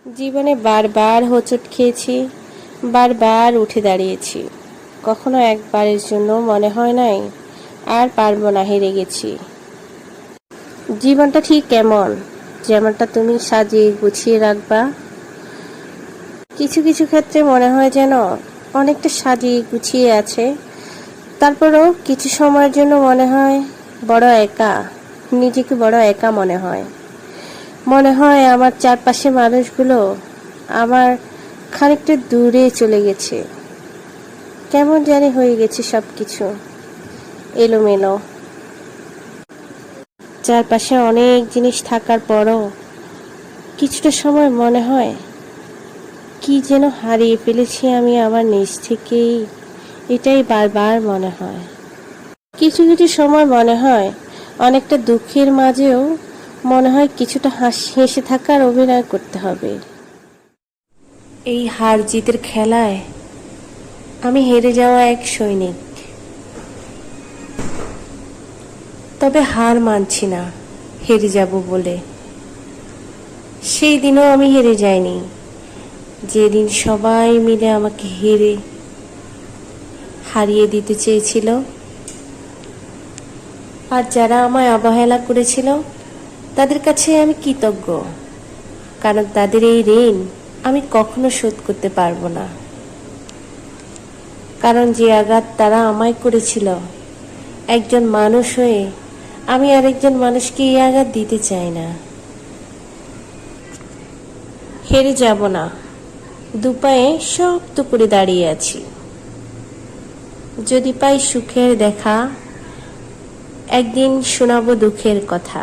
জীবনে বারবার হোঁচট খেয়েছি, বারবার উঠে দাঁড়িয়েছি। কখনো একবারের জন্য মনে হয় নাই আর পারবো না, হেরে গেছি। জীবনটা ঠিক কেমন, যেমনটা তুমি সাজিয়ে গুছিয়ে রাখবা। কিছু কিছু ক্ষেত্রে মনে হয় যেন অনেকটা সাজিয়ে গুছিয়ে আছে, তারপরও কিছু সময়ের জন্য মনে হয় বড় একা, নিজেকে বড় একা মনে হয়। মনে হয় আমার চারপাশে মানুষগুলো আমার খানিকটা দূরে চলে গেছে। কেমন জানি হয়ে গেছে সব কিছু এলোমেলো। চারপাশে অনেক জিনিস থাকার পরও কিছুটা সময় মনে হয় কি যেন হারিয়ে ফেলেছি আমি আমার নিজ থেকেই। এটাই বারবার মনে হয়। কিছু কিছু সময় মনে হয় অনেকটা দুঃখের মাঝেও মনে হয় কিছুটা হেসে থাকার অভিনয় করতে হবে। এই হার জিতের খেলায় আমি হেরে যাওয়া এক সৈনিক, তবে হার মানছি না হেরে যাব বলে। সেই দিনও আমি হেরে যাইনি, যেদিন সবাই মিলে আমাকে হারিয়ে দিতে চেয়েছিল। আর যারা আমায় অবহেলা করেছিল তাদের কাছে আমি কৃতজ্ঞ, কারণ তাদের এই ঋণ আমি কখনো শোধ করতে পারবো না। কারণ যে আঘাত তারা আমায় করেছিল, একজন মানুষ হয়ে আমি আরেকজন মানুষকে এই আঘাত দিতে চাই না। হেরে যাব না, দুপায়ে শক্ত করে দাঁড়িয়ে আছি। যদি পাই সুখের দেখা, একদিন শোনাবো দুঃখের কথা।